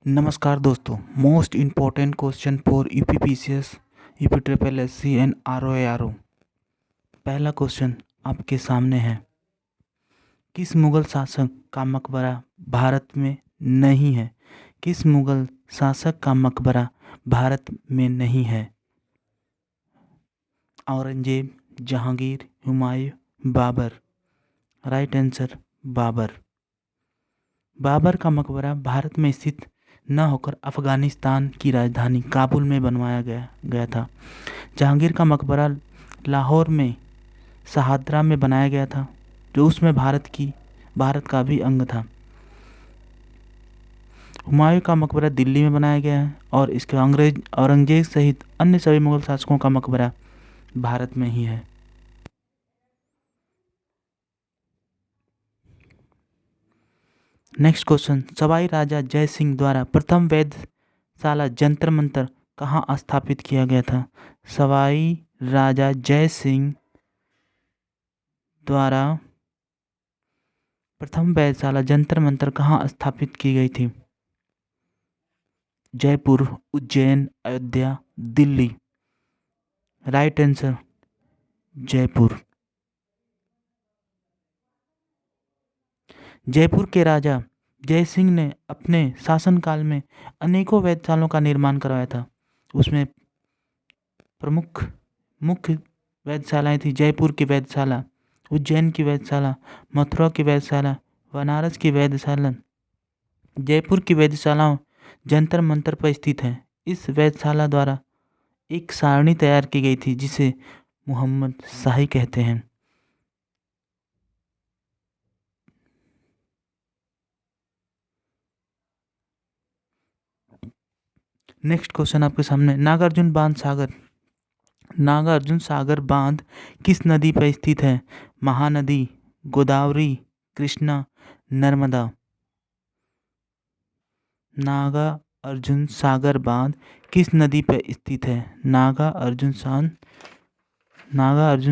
नमस्कार दोस्तों। Most important question for UPPCS, UP triple SC and RO. पहला question आपके सामने है, किस मुगल शासक का मकबरा भारत में नहीं है? किस मुगल शासक का मकबरा भारत में नहीं है? औरंगजेब, जहांगीर, हुमायूं, बाबर। Right answer Babur. बाबर का मकबरा भारत में स्थित न होकर अफ़गानिस्तान की राजधानी काबुल में बनवाया गया था। जहांगीर का मकबरा लाहौर में शहादरा में बनाया गया था, जो उसमें भारत का भी अंग था। हुमायूं का मकबरा दिल्ली में बनाया गया है और इसके औरंगजेब सहित अन्य सभी मुगल शासकों का मकबरा भारत में ही है। नेक्स्ट क्वेश्चन, सवाई राजा जय सिंह द्वारा प्रथम वेधशाला जंतर मंतर कहाँ स्थापित किया गया था? सवाई राजा जय सिंह द्वारा प्रथम वेधशाला जंतर मंतर कहाँ स्थापित की गई थी? जयपुर, उज्जैन, अयोध्या, दिल्ली। Right answer Jaipur. जयपुर के राजा जय सिंह ने अपने शासनकाल में अनेकों वेधशालाओं का निर्माण करवाया था। उसमें प्रमुख मुख्य वेधशालाएं थी जयपुर की वेधशाला, उज्जैन की वेधशाला, मथुरा की वेधशाला, बनारस की वेधशाला। जयपुर की वेधशालाओं जंतर मंतर पर स्थित है। इस वेधशाला द्वारा एक सारणी तैयार की गई थी जिसे मुहम्मद शाही कहते हैं। नेक्स्ट क्वेश्चन आपके सामने, नागार्जुन सागर बांध किस नदी पर स्थित है? महानदी, गोदावरी, कृष्णा, नर्मदा। नागार्जुन सागर बांध किस नदी पर स्थित है? नागार्जुन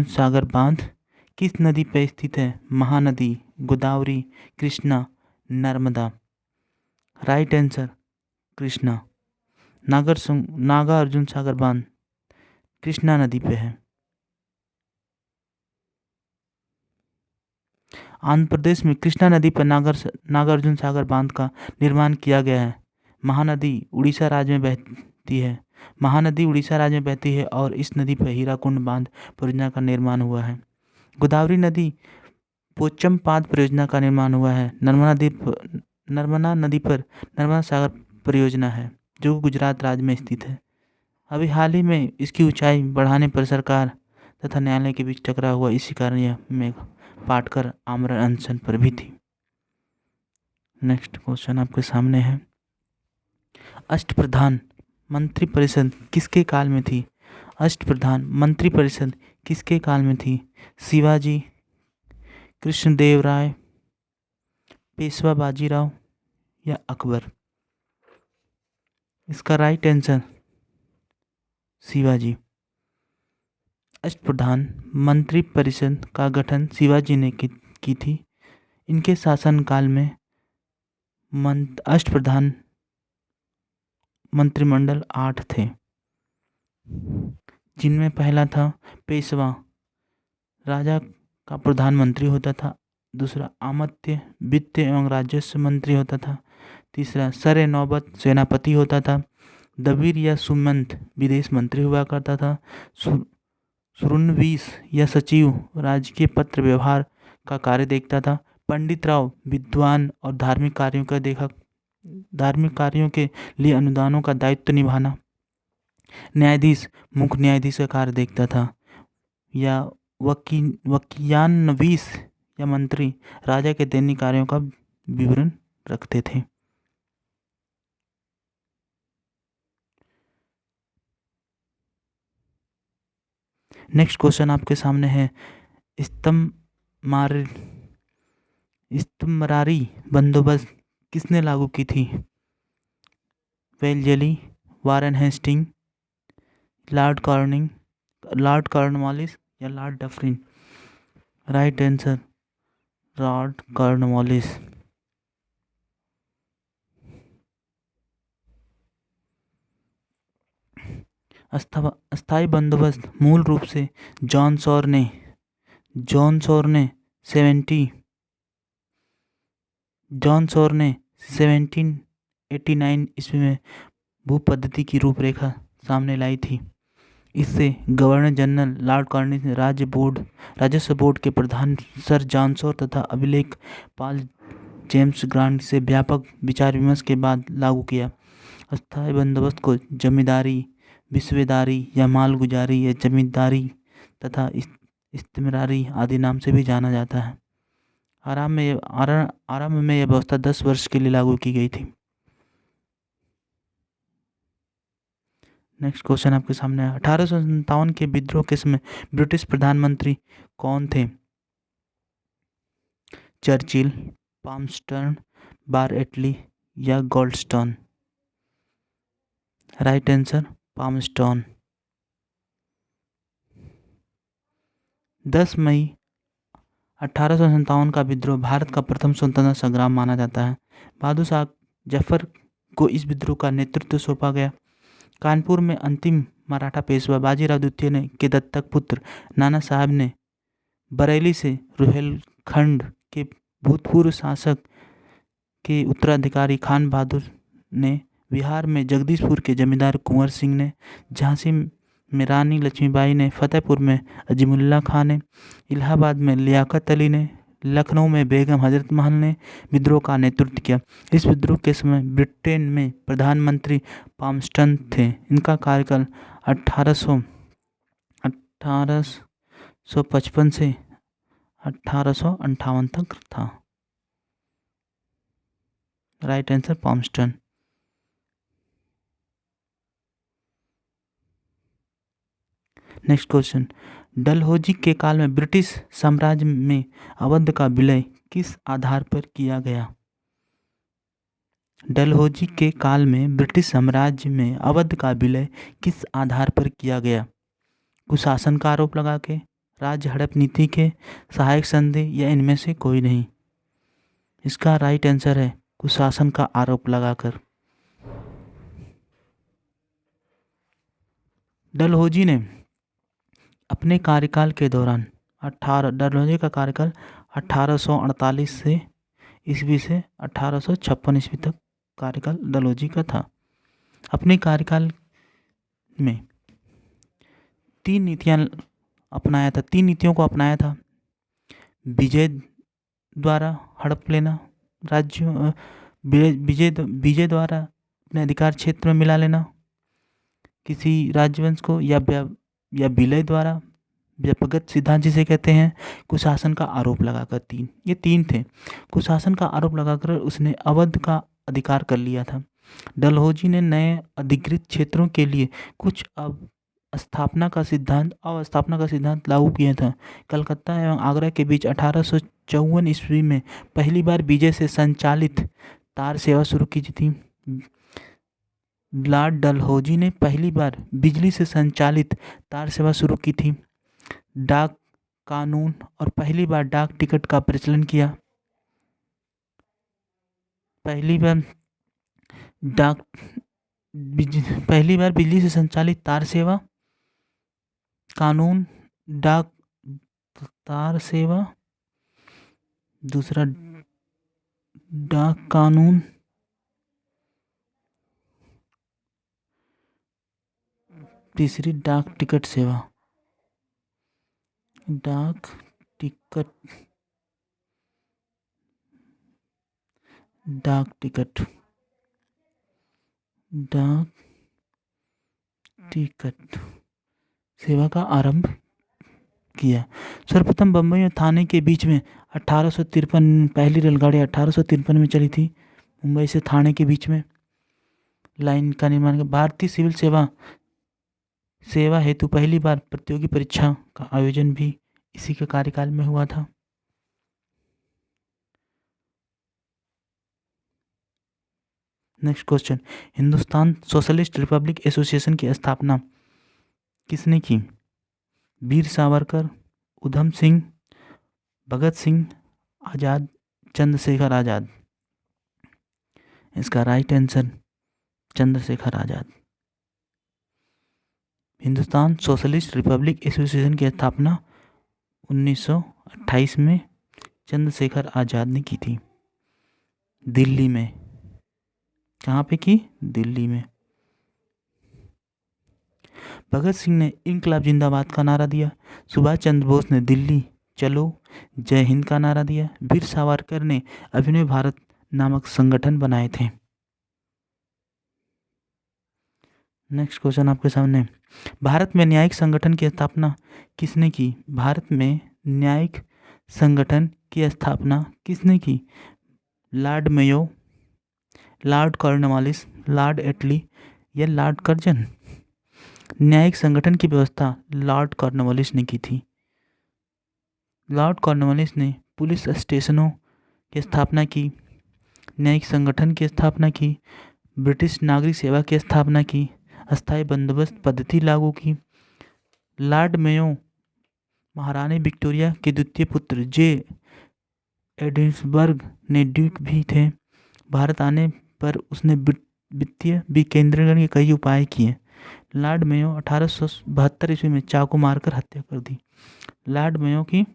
सागर बांध किस नदी पर स्थित है? महानदी, गोदावरी, कृष्णा, नर्मदा। Right answer Krishna. नागार्जुन सागर बांध कृष्णा नदी पे है। आंध्र प्रदेश में कृष्णा नदी पर नागार्जुन सागर बांध का निर्माण किया गया है। महानदी उड़ीसा राज्य में बहती है और इस नदी पर हीराकुंड बांध परियोजना का निर्माण हुआ है। गोदावरी नदी पोचमपाद परियोजना का निर्माण हुआ है। नर्मदा नदी पर नर्मदा सागर परियोजना है जो गुजरात राज्य में स्थित है। अभी हाल ही में इसकी ऊंचाई बढ़ाने पर सरकार तथा न्यायालय के बीच टकराव हुआ, इसी कारण यह मेघ पाटकर आमरण अनशन पर भी थी। नेक्स्ट क्वेश्चन आपके सामने है, अष्टप्रधान मंत्रिपरिषद किसके काल में थी? अष्टप्रधान मंत्रिपरिषद किसके काल में थी? शिवाजी, कृष्णदेवराय, पेशवा बाजीराव या अकबर। इसका राइट आंसर शिवाजी। अष्टप्रधान मंत्रिपरिषद का गठन शिवाजी ने की थी। इनके शासनकाल में अष्टप्रधान मंत्रिमंडल 8 थे, जिनमें पहला था पेशवा, राजा का प्रधानमंत्री होता था। दूसरा आमत्य, वित्त एवं राजस्व मंत्री होता था। तीसरा सरे नौबत सेनापति होता था। दबीर या सुमंत विदेश मंत्री हुआ करता था। सुरुनवीस या सचिव राजकीय पत्र व्यवहार का कार्य देखता था। पंडित राव विद्वान और धार्मिक कार्यों के लिए अनुदानों का दायित्व निभाना। न्यायाधीश मुख्य न्यायाधीश का कार्य देखता था। या वकीयानवीस या मंत्री राजा के दैनिक कार्यों का विवरण रखते थे। नेक्स्ट क्वेश्चन आपके सामने है, इस्तमरारी बंदोबस्त किसने लागू की थी? वेलजेली, वारेन हेस्टिंग, लॉर्ड कॉर्नवालिस या Lord Dufferin. Right answer Lord Cornwallis. अस्थायी बंदोबस्त मूल रूप से जॉन सॉर ने 1789 ईस्वी में भूपद्धति की रूपरेखा सामने लाई थी। इससे गवर्नर जनरल लॉर्ड कॉर्नवालिस ने राजस्व बोर्ड के प्रधान सर जॉन सॉर तथा अभिलेख पाल जेम्स ग्रांट से व्यापक विचार विमर्श के बाद लागू किया। अस्थायी बंदोबस्त को जमींदारी, विस्वेदारी या मालगुजारी या जमींदारी तथा इस्तिमरारी आदि नाम से भी जाना जाता है। आरंभ में यह व्यवस्था 10 वर्ष के लिए लागू की गई थी। नेक्स्ट क्वेश्चन आपके सामने है। 1857 के विद्रोह के समय ब्रिटिश प्रधानमंत्री कौन थे? चर्चिल, पामस्टर्न, बारएटली या गोल्डस्टोन? Right answer Palmerston. 10 मई 1857 का विद्रोह भारत का प्रथम स्वतंत्रता संग्राम माना जाता है। बहादुर शाह जफर को इस विद्रोह का नेतृत्व सौंपा गया। कानपुर में अंतिम मराठा पेशवा बाजीराव द्वितीय ने के दत्तक पुत्र नाना साहब ने बरेली से रुहेलखंड के भूतपूर्व शासक के उत्तराधिकारी खान बहादुर ने, बिहार में जगदीशपुर के जमींदार कुंवर सिंह ने, झांसी में रानी लक्ष्मीबाई ने, फतेहपुर में अजीमुल्ला खां ने, इलाहाबाद में लियाकत अली ने, लखनऊ में बेगम हजरत महल ने विद्रोह का नेतृत्व किया। इस विद्रोह के समय ब्रिटेन में प्रधानमंत्री पामस्टर्न थे। इनका कार्यकाल 1855 से 1858 तक था। Right answer Palmerston. Next question, Dalhousie के काल में ब्रिटिश साम्राज्य में अवध का विलय किस आधार पर किया गया? डलहौजी के काल में ब्रिटिश साम्राज्य में अवध का विलय किस आधार पर किया गया? कुशासन का आरोप लगा के, राज्य हड़प नीति के, सहायक संधि या इनमें से कोई नहीं? इसका राइट आंसर है कुशासन का आरोप लगाकर। डलहौजी ने अपने कार्यकाल के दौरान डलहौजी का कार्यकाल 1848 से ईस्वी से 1856 ईस्वी तक कार्यकाल डलहौजी का था। अपने कार्यकाल में 3 नीतियों को अपनाया था। विजय द्वारा हड़प लेना, राज्यों विजय द्वारा अपने अधिकार क्षेत्र में मिला लेना किसी राजवंश को, या विलय द्वारा, व्यपगत सिद्धांत जिसे कहते हैं, कुशासन का आरोप लगाकर। ये तीन थे। कुशासन का आरोप लगाकर उसने अवध का अधिकार कर लिया था। डलहौजी ने नए अधिकृत क्षेत्रों के लिए कुछ अवस्थापना का सिद्धांत लागू किया था। कलकत्ता एवं आगरा के बीच 1854 ईस्वी में पहली बार विजय से संचालित तार सेवा शुरू की थी। लॉर्ड डलहौजी ने पहली बार बिजली से संचालित तार सेवा शुरू की थी। डाक कानून और पहली बार डाक टिकट का प्रचलन किया। पहली बार बिजली से संचालित तार सेवा कानून, डाक तार सेवा, दूसरा डाक कानून, तीसरी डाक टिकट सेवा। डाक टिकट सेवा का आरंभ किया। सर्वप्रथम बम्बई और थाने के बीच में 1853 पहली रेलगाड़ी 1853 में चली थी। मुंबई से थाने के बीच में लाइन का निर्माण किया। भारतीय सिविल सेवा हेतु पहली बार प्रतियोगी परीक्षा का आयोजन भी इसी के कार्यकाल में हुआ था। Next question, Hindustan socialist Republic association की स्थापना किसने की? वीर सावरकर, उधम सिंह, भगत सिंह, आजाद, चंद्रशेखर आजाद? इसका right answer Chandrashekhar Azad. Hindustan socialist Republic association की स्थापना 1928 में चंद्रशेखर आज़ाद ने की थी। दिल्ली में। कहाँ पे की? दिल्ली में। भगत सिंह ने इनकलाब जिंदाबाद का नारा दिया। सुभाष चंद्र बोस ने दिल्ली चलो जय हिंद का नारा दिया। वीर सावरकर ने अभिनव भारत नामक संगठन बनाए थे। नेक्स्ट क्वेश्चन आपके सामने, भारत में न्यायिक संगठन की स्थापना किसने की? भारत में न्यायिक संगठन की स्थापना किसने की? Lord Mayo, Lord Cornwallis, Lord Attlee या लॉर्ड कर्जन? न्यायिक संगठन की व्यवस्था लॉर्ड कॉर्नवालिस ने की थी। लॉर्ड कॉर्नवालिस ने पुलिस स्टेशनों की स्थापना की, न्यायिक संगठन की स्थापना की, ब्रिटिश नागरिक सेवा की स्थापना की, अस्थायी बंदोबस्त पद्धति लागू की। लॉर्ड मेयो महारानी विक्टोरिया के द्वितीय पुत्र जे एडिन्सबर्ग ने ड्यूक भी थे। भारत आने पर उसने वित्तीय विकेंद्रीकरण के कई उपाय किए। लॉर्ड मेयो 1872 ईस्वी में चाकू मारकर हत्या कर दी। लॉर्ड मेयो की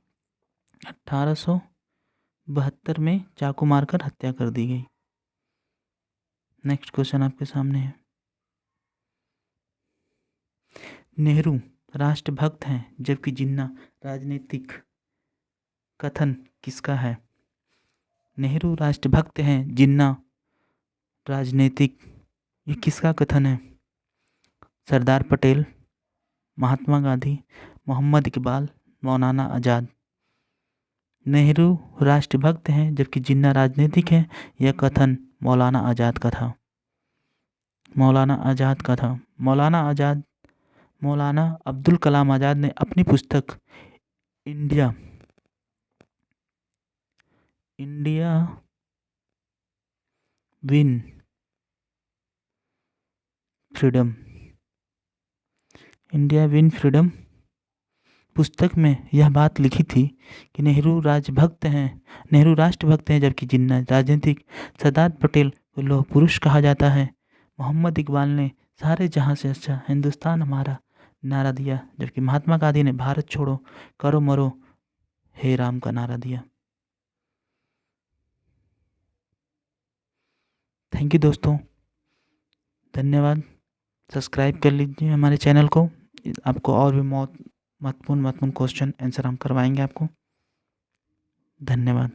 1872 में चाकू मारकर हत्या कर दी गई। नेक्स्ट क्वेश्चन आपके सामने है, नेहरू राष्ट्रभक्त हैं जबकि जिन्ना राजनीतिक, कथन किसका है? नेहरू राष्ट्रभक्त हैं, जिन्ना राजनीतिक, ये किसका कथन है? सरदार पटेल, महात्मा गांधी, मोहम्मद इकबाल, मौलाना आज़ाद। नेहरू राष्ट्रभक्त हैं जबकि जिन्ना राजनीतिक है, यह कथन मौलाना आज़ाद का था। मौलाना आज़ाद का था। मौलाना अब्दुल कलाम आज़ाद ने अपनी पुस्तक इंडिया विन फ्रीडम पुस्तक में यह बात लिखी थी कि नेहरू राष्ट्रभक्त हैं जबकि जिन्ना राजनीतिक। सरदार पटेल को लौह पुरुष कहा जाता है। मोहम्मद इकबाल ने सारे जहां से अच्छा हिंदुस्तान हमारा नारा दिया, जबकि महात्मा गांधी ने भारत छोड़ो करो मरो हे राम का नारा दिया। थैंक यू दोस्तों, धन्यवाद। सब्सक्राइब कर लीजिए हमारे चैनल को। आपको और भी महत्वपूर्ण क्वेश्चन आंसर हम करवाएंगे आपको। धन्यवाद।